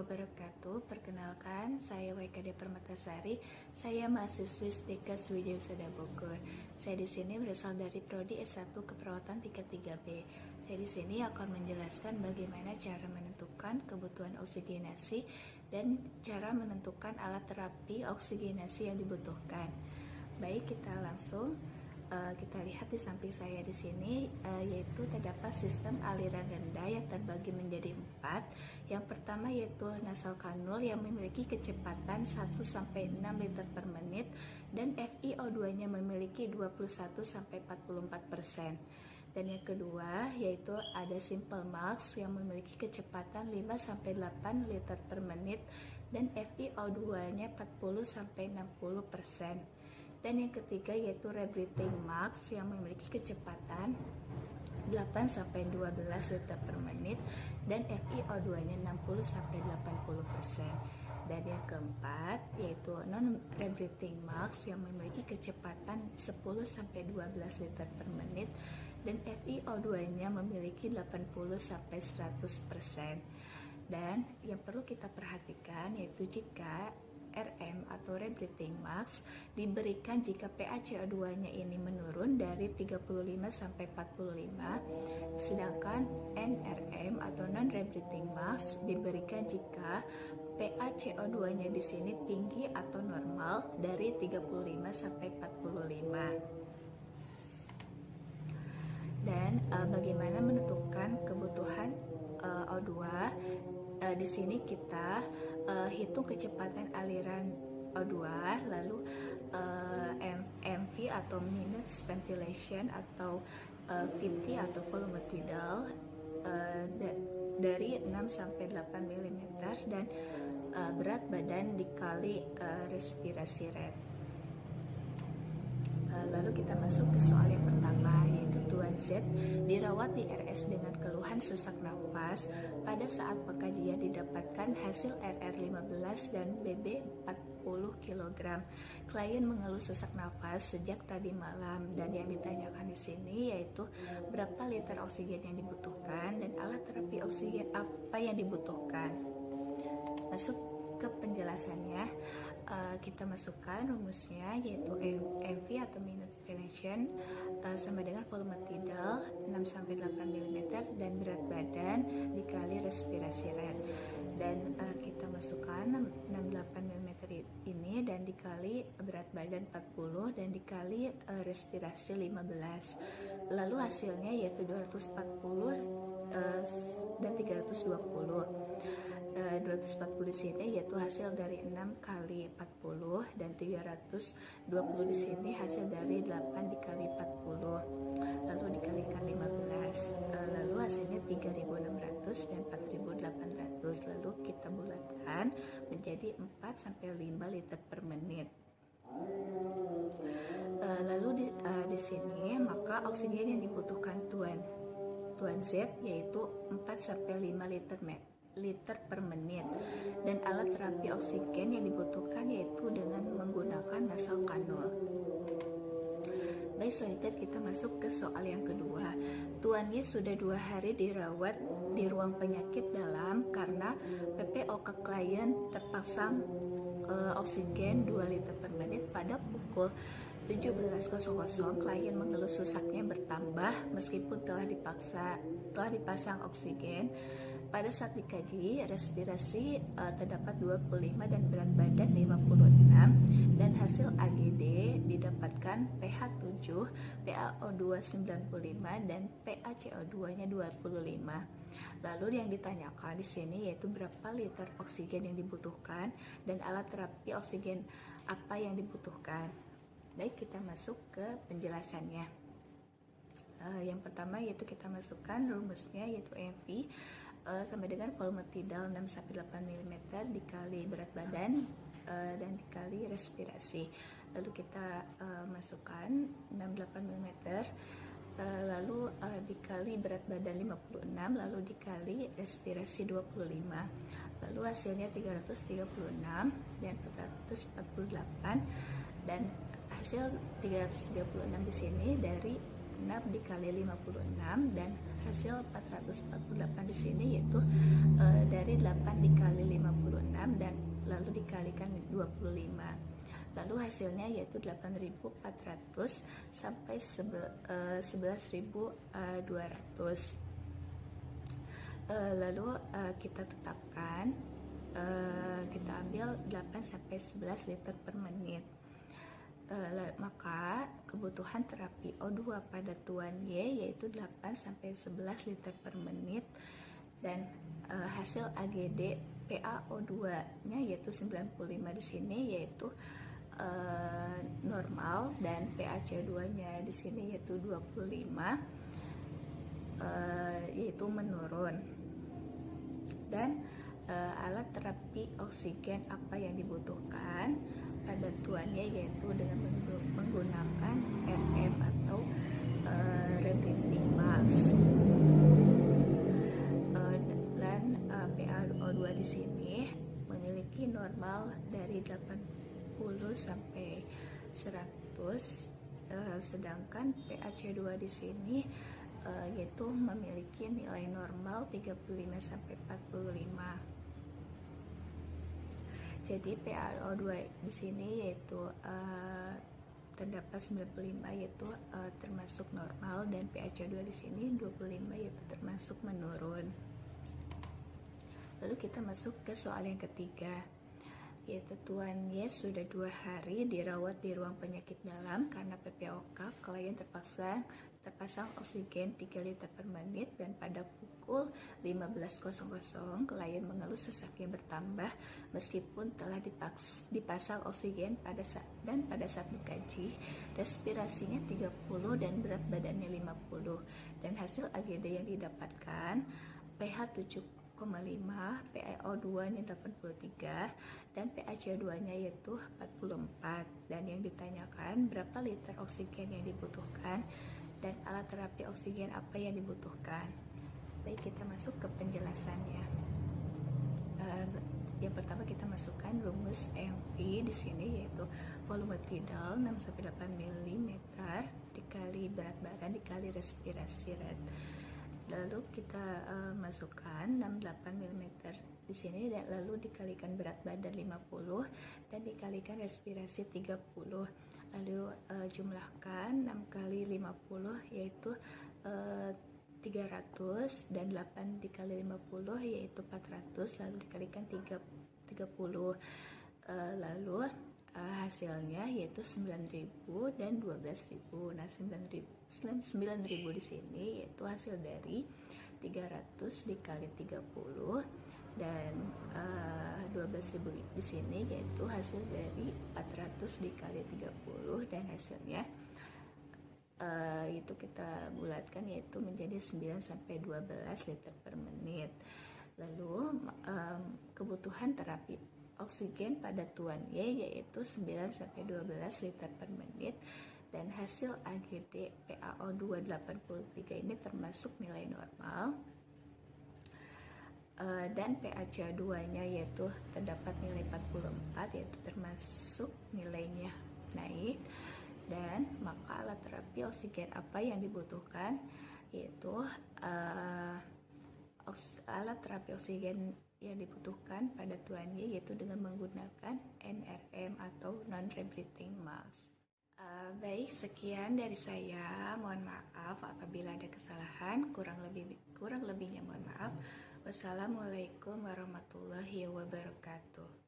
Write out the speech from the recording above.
wabarakatuh. Perkenalkan, saya WKD Permatasari. Saya mahasiswi STIKA Sriwijaya Wisada Bogor. Saya di sini berasal dari Prodi S1 Keperawatan tingkat 3B. Saya di sini akan menjelaskan bagaimana cara menentukan kebutuhan oksigenasi dan cara menentukan alat terapi oksigenasi yang dibutuhkan. Baik, kita langsung kita lihat di samping saya di sini, yaitu terdapat sistem aliran rendah yang terbagi menjadi 4. Yang pertama yaitu nasal kanul yang memiliki kecepatan 1-6 liter per menit dan FiO2-nya memiliki 21-44%. Dan yang kedua yaitu ada simple max yang memiliki kecepatan 5-8 liter per menit dan FiO2-nya 40-60%. Dan yang ketiga yaitu rebreathing max yang memiliki kecepatan 8-12 liter per menit dan FiO2-nya 60-80%. Dan yang keempat yaitu non-rebreathing max yang memiliki kecepatan 10-12 liter per menit dan FiO2-nya memiliki 80-100%. Dan yang perlu kita perhatikan yaitu jika RM atau rebreathing max diberikan jika PaCO2-nya ini menurun dari 35 sampai 45, sedangkan NRM atau non-rebreathing max diberikan jika PaCO2-nya di sini tinggi atau normal dari 35 sampai 45. Dan bagaimana menentukan kebutuhan O2? Di sini kita hitung kecepatan aliran O2, lalu MV atau minutes ventilation atau VT atau volume tidal dari 6 sampai 8 mm dan berat badan dikali respirasi rate. Lalu kita masuk ke soal yang pertama, yaitu Tuan Z dirawat di RS dengan keluhan sesak nafas. Pada saat pengkajian didapatkan hasil RR 15 dan BB 40 kg. Klien mengeluh sesak nafas sejak tadi malam dan yang ditanyakan di sini yaitu berapa liter oksigen yang dibutuhkan dan alat terapi oksigen apa yang dibutuhkan. Masuk ke penjelasannya, kita masukkan rumusnya yaitu MV atau minute ventilation sama dengan volume tidal 6-8 mm dan berat badan dikali respirasi rate. Dan kita masukkan 6-8 mm ini dan dikali berat badan 40 dan dikali respirasi 15. Lalu hasilnya yaitu 240 dan 320. 240 di sini yaitu hasil dari 6 kali 40 dan 320 di sini hasil dari 8 dikali 40 lalu dikalikan 15, lalu hasilnya 3.600 dan 4.800, lalu kita bulatkan menjadi 4-5 liter per menit. Lalu di sini maka oksigen yang dibutuhkan Tuan Z yaitu 4-5 liter per menit dan alat terapi oksigen yang dibutuhkan yaitu dengan menggunakan nasal kanul. Baik, selanjutnya kita masuk ke soal yang kedua. Tuan Y sudah 2 hari dirawat di ruang penyakit dalam karena PPOK klien terpasang oksigen 2 liter per menit pada pukul 17.00. Klien mengeluh sesaknya bertambah meskipun telah dipasang oksigen. Pada saat dikaji, respirasi terdapat 25 dan berat badan 56 dan hasil AGD didapatkan pH 7, PaO2 95 dan PaCO2-nya 25. Lalu yang ditanyakan di sini yaitu berapa liter oksigen yang dibutuhkan dan alat terapi oksigen apa yang dibutuhkan. Baik, kita masuk ke penjelasannya. Yang pertama yaitu kita masukkan rumusnya yaitu MV sama dengan volume tidal 6-8 mm dikali berat badan dan dikali respirasi. Lalu kita masukkan 6-8 mm lalu dikali berat badan 56 lalu dikali respirasi 25, lalu hasilnya 336 dan 448 dan hasil 336 di sini dari genap dikali 56 dan hasil 448 di sini yaitu dari 8 dikali 56 dan lalu dikalikan 25. Lalu hasilnya yaitu 8.400 sampai 11.200. Lalu kita tetapkan, kita ambil 8 sampai 11 liter per menit. Maka kebutuhan terapi O2 pada tuan Y yaitu 8 sampai 11 liter per menit dan hasil AGD PaO2-nya yaitu 95 di sini yaitu normal dan PaC2-nya di sini yaitu 25 yaitu menurun. Dan alat terapi oksigen apa yang dibutuhkan pada tuannya yaitu dengan menggunakan RM atau rebreathing mask. Dan PaO2 di sini memiliki normal dari 80 sampai 100, sedangkan PaC2 di sini yaitu memiliki nilai normal 35 sampai 45. Jadi PaO2 di sini yaitu terdapat 95 yaitu termasuk normal dan PaC2 di sini 25 yaitu termasuk menurun. Lalu kita masuk ke soal yang ketiga, yaitu tuan Y sudah 2 hari dirawat di ruang penyakit dalam karena PPOK. Klien terpasang oksigen 3 liter per menit dan pada pukul 15.00 klien mengeluh sesak yang bertambah meskipun telah dipasang oksigen pada saat dikaji respirasinya 30 dan berat badannya 50 dan hasil AGD yang didapatkan pH 7,5, PaO2-nya 83 dan PaC2-nya yaitu 44 dan yang ditanyakan berapa liter oksigen yang dibutuhkan dan alat terapi oksigen apa yang dibutuhkan. Baik, kita masuk ke penjelasannya. Yang pertama kita masukkan rumus MV di sini yaitu volume tidal 6-8 mm dikali berat badan dikali respirasi rate. Lalu kita masukkan 68 mm di sini dan lalu dikalikan berat badan 50 dan dikalikan respirasi 30. Lalu jumlahkan 6 kali 50 yaitu 300 dan 8 dikali 50 yaitu 400 lalu dikalikan 30. Lalu hasilnya yaitu 9.000 dan 12.000. Nah, 9.000 di sini yaitu hasil dari 300 dikali 30 dan 12.000 di sini yaitu hasil dari 400 dikali 30 dan hasilnya itu kita bulatkan yaitu menjadi 9 sampai 12 liter per menit. Lalu kebutuhan terapi oksigen pada tuan Y yaitu 9 sampai 12 liter per menit dan hasil AGD PaO2 83 ini termasuk nilai normal dan PaC2-nya yaitu terdapat nilai 44 yaitu termasuk nilainya naik. Dan maka alat terapi oksigen apa yang dibutuhkan yaitu alat terapi oksigen yang dibutuhkan pada tuan Y yaitu dengan menggunakan NRM atau non-rebreathing mask. Baik, sekian dari saya. Mohon maaf apabila ada kesalahan, kurang lebihnya mohon maaf. Wassalamualaikum warahmatullahi wabarakatuh.